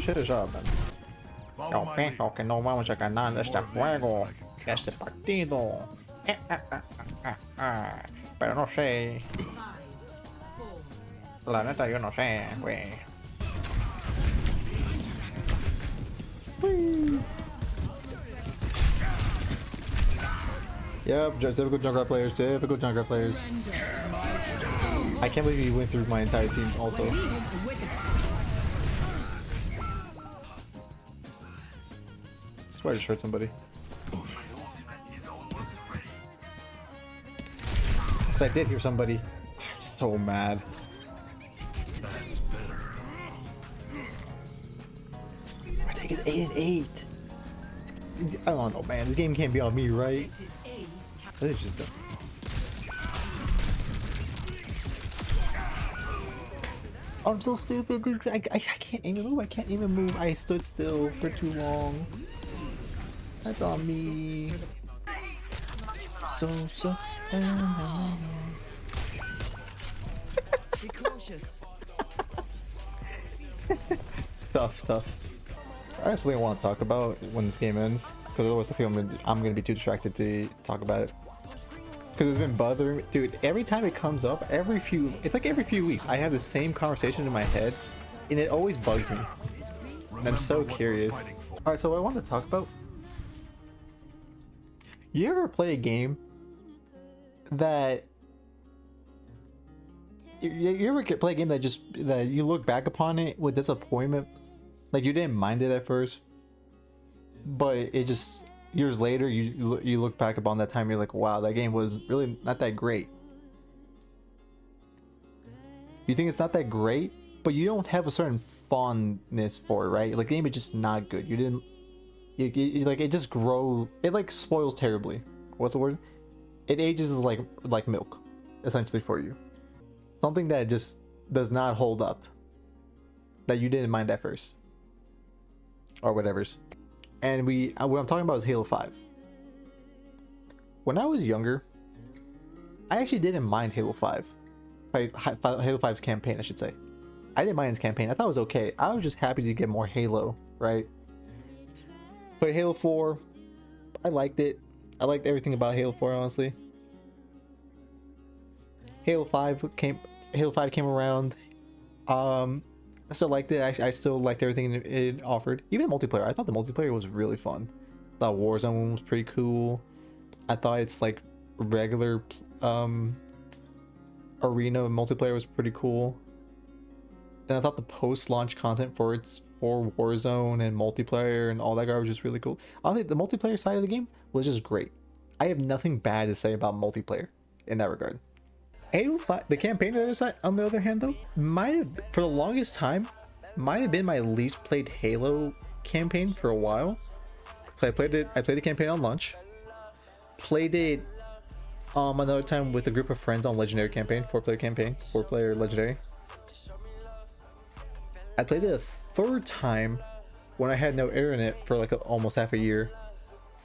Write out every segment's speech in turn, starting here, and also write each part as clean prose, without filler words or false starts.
chido job, man. Yo pienso que no vamos a ganar este juego, este partido. Pero no sé. La neta yo no sé, güey. Yep, typical Junkrat players, typical Junkrat players. I can't believe he went through my entire team also. Swear to hurt somebody. Cause I did hear somebody. I'm so mad. That's better. My take is 8-8. I don't know, man. This game can't be on me, right? This is just dumb. Oh, I'm so stupid, dude. I can't even move. I can't even move. I stood still for too long. That's on me. So. Be cautious. Tough. I actually want to talk about when this game ends, because otherwise I think I'm gonna be too distracted to talk about it. Because it's been bothering me, dude. Every time it comes up, it's like every few weeks, I have the same conversation in my head, and it always bugs me. And I'm so curious. All right, so what I want to talk about. You ever play a game that you ever play a game that you look back upon it with disappointment? Like you didn't mind it at first, but it just years later you look back upon that time, you're like, wow, that game was really not that great. You think it's not that great, but you don't have a certain fondness for it, right? Like the game is just not good. You didn't like it just it like spoils terribly. What's the word? It ages like milk, essentially, for you. Something that just does not hold up, that you didn't mind at first, or whatever's. And what I'm talking about is Halo 5. When I was younger, I actually didn't mind Halo 5. Halo 5's campaign, I should say. I didn't mind its campaign. I thought it was okay. I was just happy to get more Halo, right? But Halo 4, I liked it. I liked everything about Halo 4, honestly. Halo 5 came around. I still liked it. I still liked everything it offered. Even the multiplayer. I thought the multiplayer was really fun. I thought Warzone was pretty cool. I thought it's like regular arena multiplayer was pretty cool. And I thought the post-launch content for Warzone and multiplayer and all that garbage was really cool. Honestly, the multiplayer side of the game was just great. I have nothing bad to say about multiplayer in that regard. Halo 5, the campaign on the other hand, though, for the longest time, might have been my least played Halo campaign for a while. I played the campaign on launch. Played it another time with a group of friends on Legendary campaign, 4-player Legendary. I played it a third time when I had no internet for like almost half a year,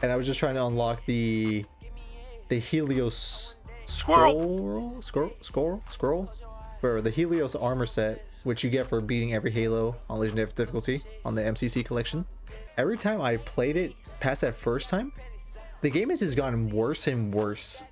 and I was just trying to unlock the Helios scroll, or the Helios armor set, which you get for beating every Halo on Legendary difficulty on the MCC collection. Every time I played it past that first time, the game has just gotten worse and worse.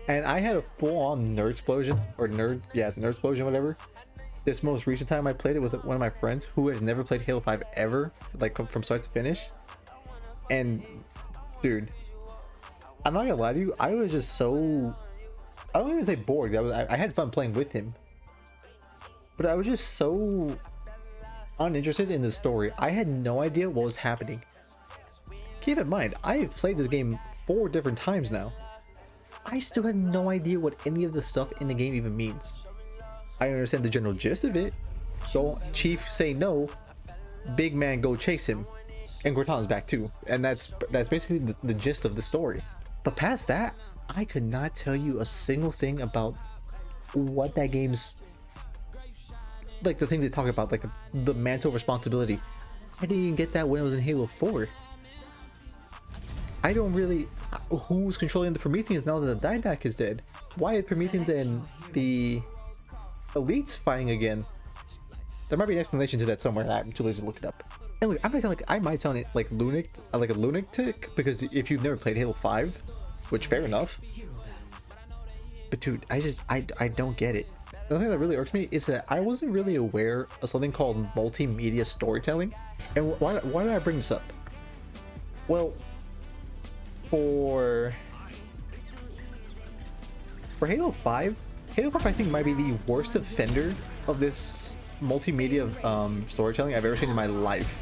And I had a full-on nerd explosion, nerd explosion, whatever. This most recent time I played it with one of my friends who has never played Halo 5 ever, like from start to finish. And dude, I'm not gonna lie to you, I was just so, I don't even say bored. I had fun playing with him, but I was just so uninterested in the story. I had no idea what was happening. Keep in mind, I have played this game 4 different times now. I still had no idea what any of the stuff in the game even means. I understand the general gist of it. So Chief say no, big man go chase him, and Cortana's back too, and that's basically the gist of the story. But past that, I could not tell you a single thing about what that game's, like the thing they talk about, like the mantle responsibility. I didn't even get that when it was in Halo 4. I don't really, who's controlling the Prometheans now that the Didac is dead? Why are Prometheans and the Elite's fighting again. There might be an explanation to that somewhere. I'm too lazy to look it up. And look, I might sound like like a lunatic, because if you've never played Halo 5, which fair enough. But dude, I don't get it. The thing that really irks me is that I wasn't really aware of something called multimedia storytelling. And why did I bring this up? Well, for Halo 5, I think might be the worst offender of this multimedia storytelling I've ever seen in my life.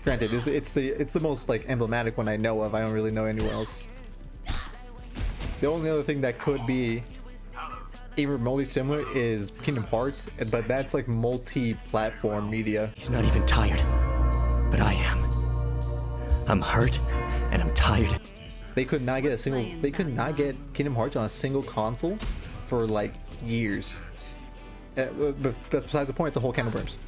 Granted, it's the most like emblematic one I know of. I don't really know anyone else. The only other thing that could be even remotely similar is Kingdom Hearts, but that's like multi-platform media. He's not even tired, but I am. I'm hurt and I'm tired. They could not get Kingdom Hearts on a single console for like years. But that's besides the point. It's a whole can of worms.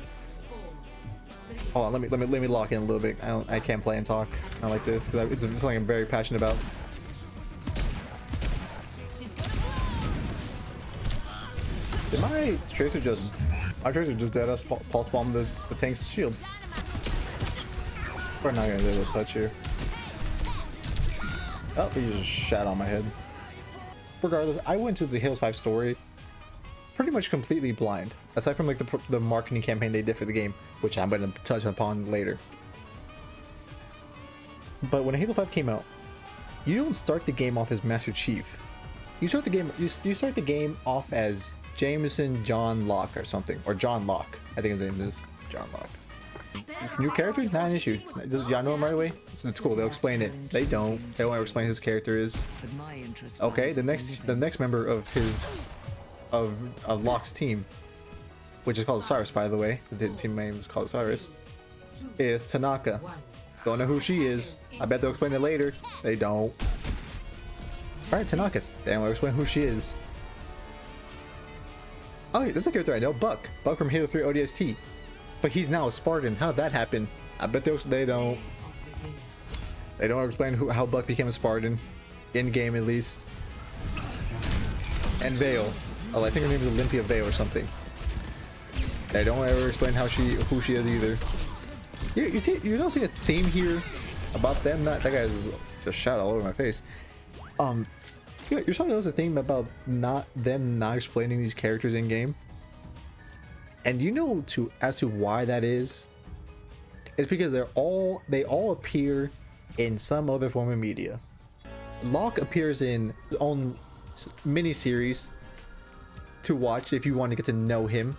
Hold on, let me lock in a little bit. I can't play and talk. I like this because it's something I'm very passionate about. Did my tracer just dead us pulse bomb the tank's shield? We're not gonna do this touch here. Oh, he just shat on my head. Regardless, I went to the Halo 5 story pretty much completely blind, aside from like the marketing campaign they did for the game, which I'm going to touch upon later. But when Halo 5 came out, you don't start the game off as Master Chief. You start the game off as Jameson John Locke or something, or John Locke. I think his name is John Locke. New character? Not an issue. Y'all know him right away? It's cool. They'll explain it. They don't. They won't ever explain who his character is. Okay, the next member of Locke's team, which is called Osiris, by the way. The team name is called Osiris. Is Tanaka. Don't know who she is. I bet they'll explain it later. They don't. Alright, Tanaka. They won't explain who she is. Oh, this is a character I know. Buck from Halo 3 ODST. But he's now a Spartan. How did that happen? I bet they don't. They don't explain how Buck became a Spartan. In game, at least. And Vale. Oh, I think her name is Olympia Vale or something. They don't ever explain who she is either. You don't see a theme here about them. That guy's just shot all over my face. You're starting to notice a theme about not explaining these characters in game. And you know as to why that is? It's because they all appear in some other form of media. Locke appears in his own mini-series to watch if you want to get to know him.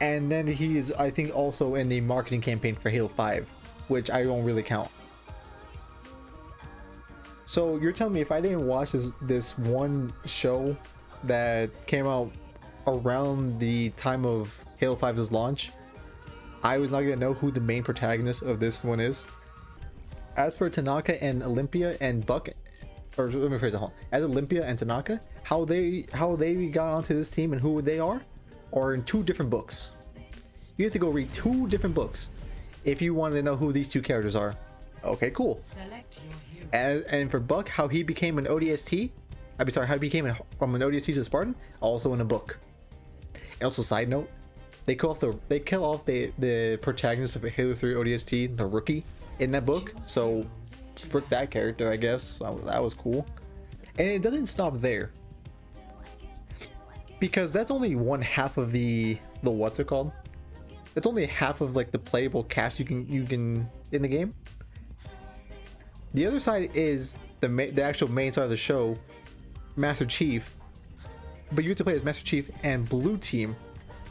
And then he is, I think, also in the marketing campaign for Halo 5, which I don't really count. So you're telling me if I didn't watch this one show that came out around the time of Halo 5's launch, I was not going to know who the main protagonist of this one is? As for Tanaka and Olympia and Buck, or let me phrase it, as Olympia and Tanaka, how they got onto this team and who they are in two different books. You have to go read two different books if you want to know who these two characters are. Okay, cool. And for Buck, how he became an ODST, how he became from an ODST to a Spartan, also in a book. And also, side note, they kill off the protagonist of Halo 3 ODST, the rookie, in that book. So frick that character, I guess. That was cool. And it doesn't stop there, because that's only one half of the what's it called? It's only half of like the playable cast you can in the game. The other side is the actual main side of the show, Master Chief. But you have to play as Master Chief and Blue Team.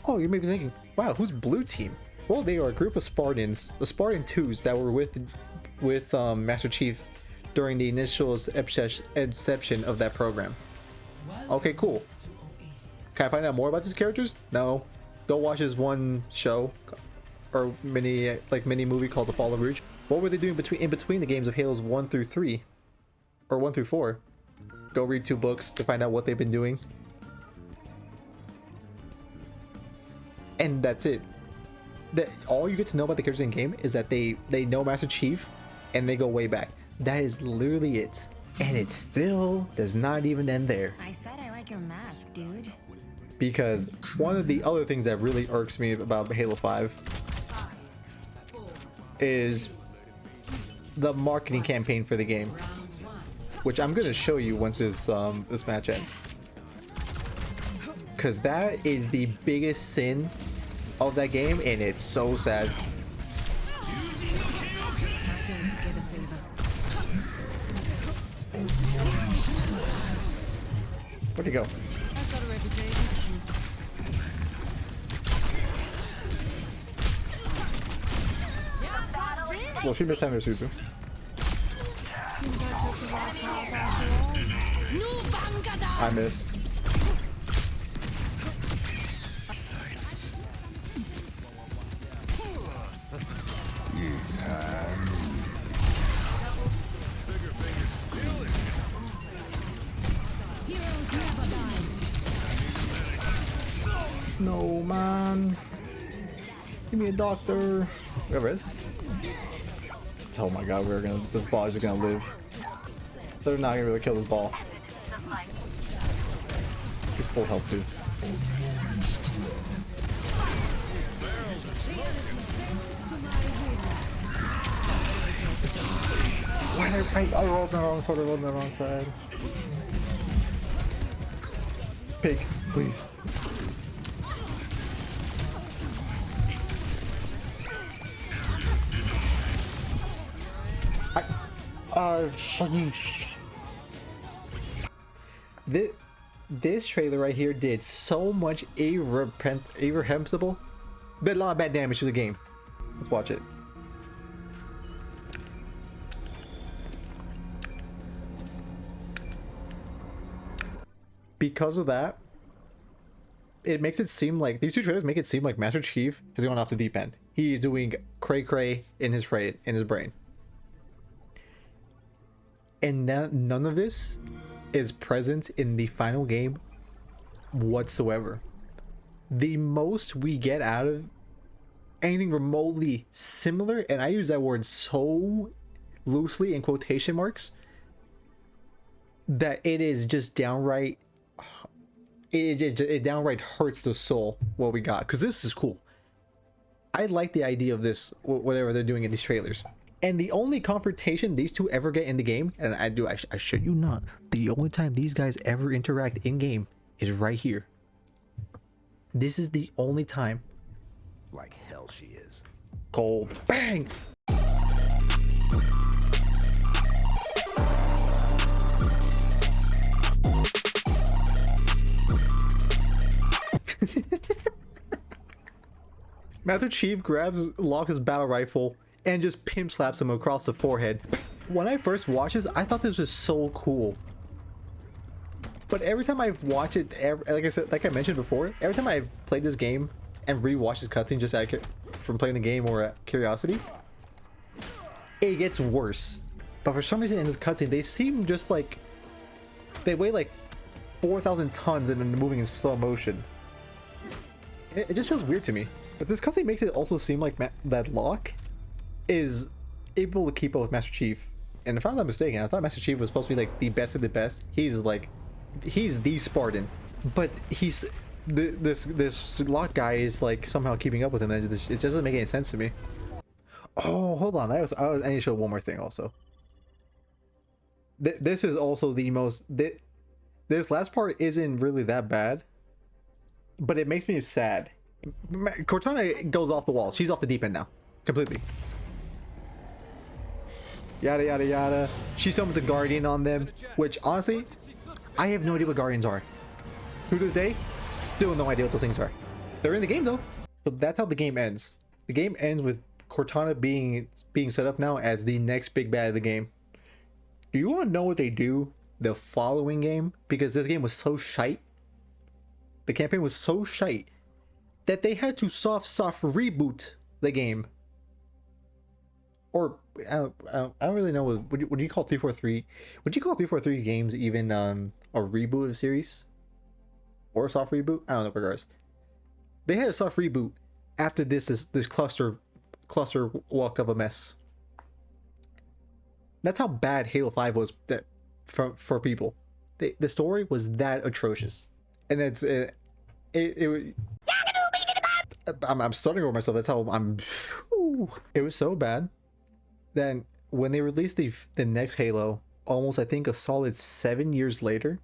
Oh, you may be thinking, wow, who's Blue Team? Well, they are a group of Spartans, the Spartan 2s that were with Master Chief during the initial inception of that program. Okay, cool. Can I find out more about these characters? No. Go watch this one show or mini movie called The Fall of Rouge. What were they doing in between the games of Halos 1 through 3 or 1 through 4? Go read two books to find out what they've been doing. And that's it. All you get to know about the characters in game is that they know Master Chief and they go way back. That is literally it. And it still does not even end there. I said I like your mask, dude. Because one of the other things that really irks me about Halo 5 is the marketing campaign for the game, which I'm gonna show you once this match ends. Cause that is the biggest sin of that game, and it's so sad. Where'd he go? I've got a reputation. Well, she missed under Schizo. I missed. It's time. Bigger fingers still in. Heroes never die. No, man. Give me a doctor. Whoever is. Oh my god, this ball is gonna live. So they're not gonna really kill this ball. He's full health too. Why did I rolled on the wrong side, I rolled on the wrong side. Pig, please. This trailer right here did so much irreprehensible, but a lot of bad damage to the game. Let's watch it. Because of that, it makes it seem like these two trailers make it seem like Master Chief has gone off the deep end. He is doing cray in his brain. And none of this is present in the final game whatsoever. The most we get out of anything remotely similar, and I use that word so loosely in quotation marks, that it is just downright, it downright hurts the soul what we got, because this is cool. I like the idea of this, whatever they're doing in these trailers. And the only confrontation these two ever get in the game, and I shit you not, the only time these guys ever interact in game is right here. This is the only time. Like hell she is. Cold. Bang! Master Chief locks his battle rifle and just pimp slaps him across the forehead. When I first watched this, I thought this was so cool. But every time I've watched it, like I mentioned before, every time I've played this game and rewatched this cutscene just from playing the game or curiosity, it gets worse. But for some reason in this cutscene, they seem just like they weigh like 4,000 tons and then moving in slow motion. It just feels weird to me. But this cutscene makes it also seem like that Locke is able to keep up with Master Chief. And if I'm not mistaken, I thought Master Chief was supposed to be like the best of the best. He's the Spartan, but this Locke guy is like somehow keeping up with him, and it doesn't make any sense to me. Oh, hold on, I need to show one more thing also. This is also the most. This last part isn't really that bad, but it makes me sad. Cortana goes off the wall. She's off the deep end now, completely. Yada yada yada. She summons a guardian on them, which honestly, I have no idea what guardians are. To this day, still no idea what those things are. They're in the game though. So that's how the game ends. The game ends with Cortana being set up now as the next big bad of the game. Do you want to know what they do the following game? Because this game was so shite. The campaign was so shite that they had to soft reboot the game. Or I don't really know. Would you call 343? Would you call 343 games even a reboot of a series, or a soft reboot? I don't know. Regardless, they had a soft reboot after this cluster walk of a mess. That's how bad Halo 5 was. That for people. The story was that atrocious, and I'm starting over myself. That's how I'm. It was so bad. Then when they released the next Halo, almost I think a solid 7 years later,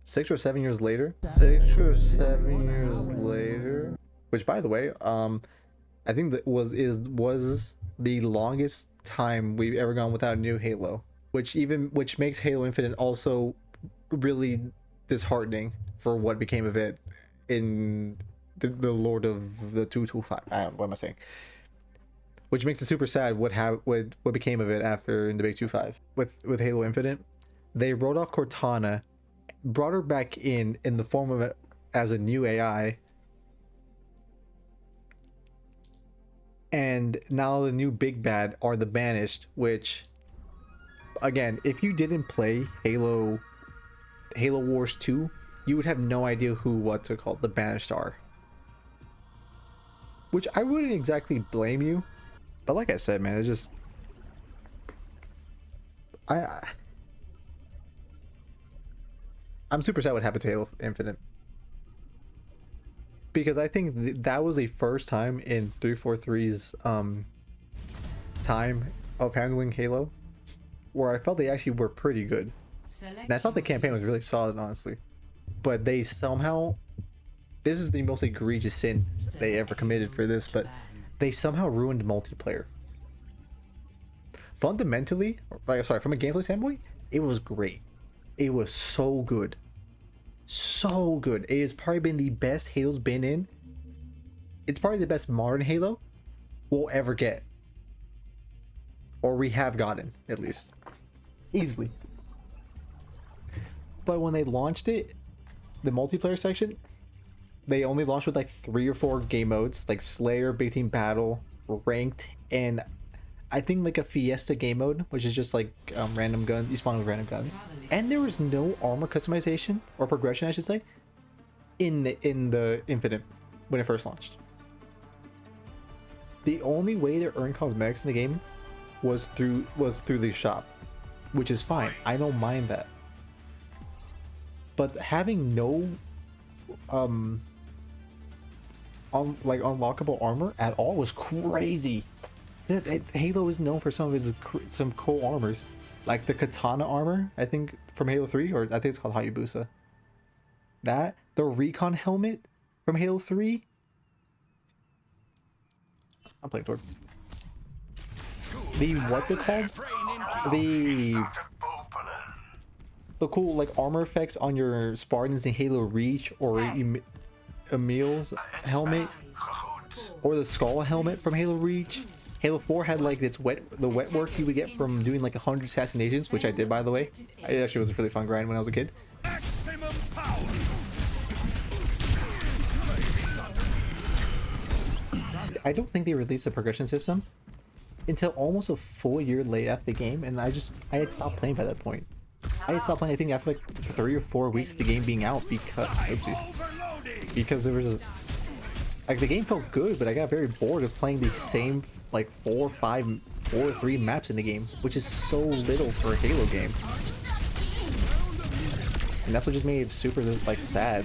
6 or 7 years later, 6 or 7 years later. Which, by the way, I think that was the longest time we've ever gone without a new Halo. Which makes Halo Infinite also really disheartening for what became of it in the Lord of the 225. What am I saying? Which makes it super sad what became of it after in the big 2.5 with Halo Infinite. They wrote off Cortana, brought her back in the form of as a new AI, and now the new big bad are the Banished. Which, again, if you didn't play Halo Wars 2, you would have no idea what's it called, the Banished are. Which I wouldn't exactly blame you, but like I said, man, it's just I'm super sad what happened to Halo Infinite, because I think that was the first time in 343's time of handling Halo where I felt they actually were pretty good. And I thought the campaign was really solid, honestly, but they somehow, this is the most egregious sin they ever committed for this, but they somehow ruined multiplayer. Fundamentally, from a gameplay standpoint, it was great. It was so good. So good. It has probably been the best Halo's been in. It's probably the best modern Halo we'll ever get. Or we have gotten, at least. Easily. But when they launched it, the multiplayer section, they only launched with like 3 or 4 game modes, like Slayer, Big Team Battle, Ranked, and I think like a Fiesta game mode, which is just like random guns. You spawn with random guns, and there was no armor customization or progression, I should say, in the Infinite when it first launched. The only way to earn cosmetics in the game was through the shop, which is fine. I don't mind that. But having no unlockable armor at all was crazy. Halo is known for some cool armors, like the katana armor, I think from Halo 3, or I think it's called Hayabusa. The recon helmet from Halo 3. I'm playing Torb. The what's it called? The cool like armor effects on your Spartans in Halo Reach, or Emil's helmet, or the skull helmet from Halo Reach. Halo 4 had like the wet work you would get from doing like 100 assassinations, which I did, by the way. It actually was a really fun grind when I was a kid. I don't think they released a progression system until almost a full year late after the game, and I had stopped playing by that point. I had stopped playing, I think, after like 3 or 4 weeks of the game being out because there was like the game felt good, but I got very bored of playing the same like 4 or 3 maps in the game, which is so little for a Halo game. And that's what just made it super like sad.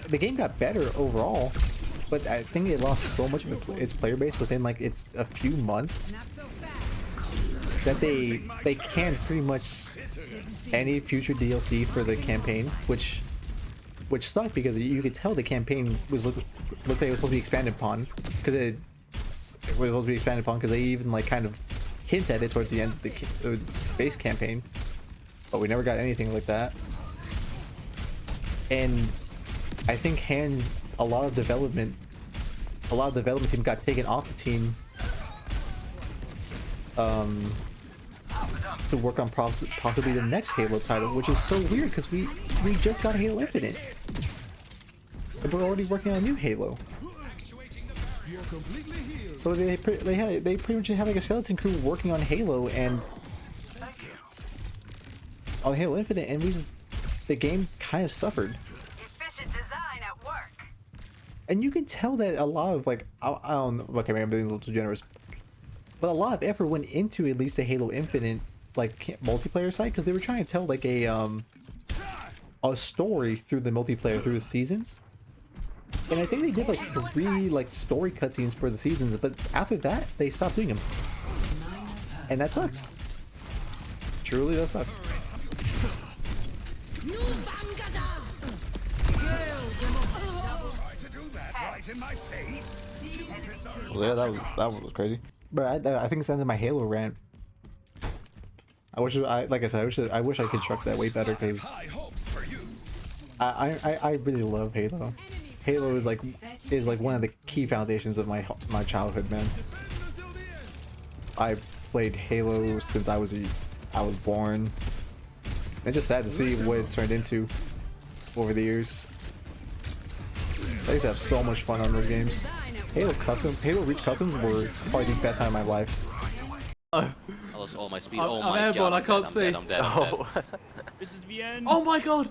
The game got better overall, but I think it lost so much of its player base within like it's a few months that they canned pretty much any future DLC for the campaign, which sucked, because you could tell the campaign looked like it was supposed to be expanded upon, because they even like kind of hint at it towards the end of the base campaign, but we never got anything like that. And I think a lot of development team got taken off the team to work on possibly the next Halo title, which is so weird because we just got Halo Infinite and we're already working on a new Halo. So they pretty much had like a skeleton crew working on Halo and on Halo Infinite, and the game kind of suffered. Efficient design at work. And you can tell that a lot of like, I don't know, okay, maybe I'm being a little too generous, but a lot of effort went into at least the Halo Infinite like multiplayer site because they were trying to tell like a story through the multiplayer through the seasons. And I think they did like 3 like story cutscenes for the seasons, but after that they stopped doing them. And that sucks. Truly does suck. Well, yeah, that was crazy. But I think it's the end of my Halo rant. I wish like I said, I wish I could construct that way better because I really love Halo. Halo is like one of the key foundations of my childhood, man. I played Halo since I was born. It's just sad to see what it's turned into over the years. I used to have so much fun on those games. Halo Reach customs were probably the best time of my life. I lost all my speed. I'm Oh my airborne, god. I can't see. I'm dead. I'm dead. This is the end. Oh my god!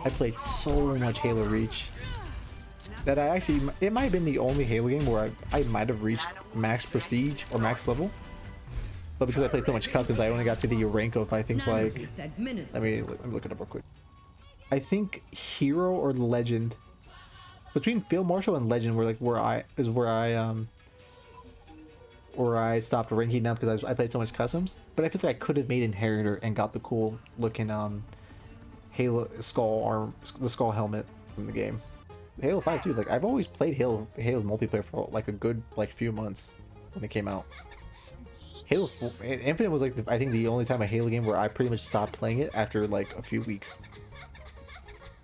I played so much Halo Reach that it might have been the only Halo game where I might have reached max prestige or max level. But because I played so much customs, I only got to the rank of, I think, like, let me look it up real quick. I think Hero or Legend, between Field Marshal and Legend were like where I stopped ranking up because I played so much customs. But I feel like I could have made Inheritor and got the cool looking Halo the skull helmet from the game. Halo 5 too. Like I've always played Halo multiplayer for like a good few months when it came out. Halo Infinite was like I think the only time a Halo game where I pretty much stopped playing it after like a few weeks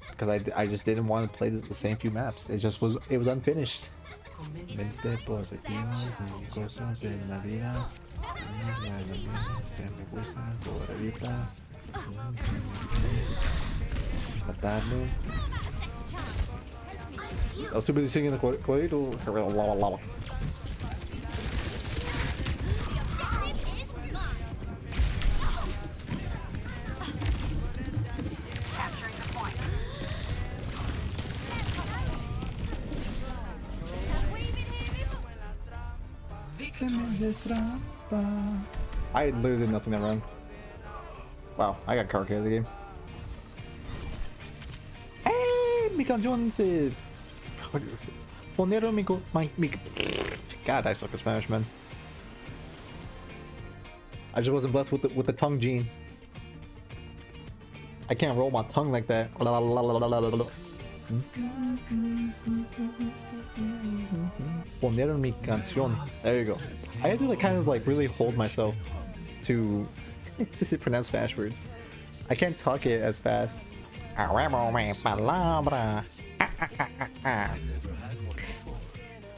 because I just didn't want to play the same few maps. It was unfinished. I was too busy singing the corridor. I literally did nothing that wrong. Wow, I got car care of the game. Hey, mi canción se ponieron mi God, I suck at Spanish, man. I just wasn't blessed with the tongue gene. I can't roll my tongue like that. Ponieron mi canción. There you go. I had to like kind of like really hold myself to pronounce Spanish words. I can't talk it as fast.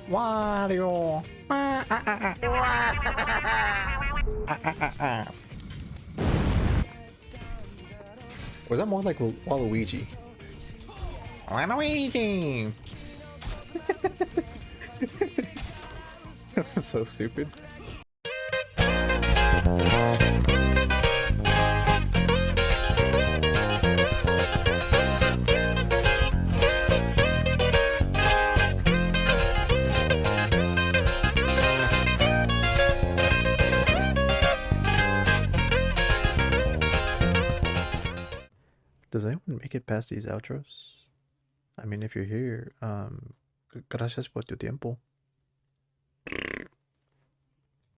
Wario. Or is that more like Waluigi? Waluigi! I'm so stupid. Does anyone make it past these outros? I mean, if you're here, gracias por tu tiempo.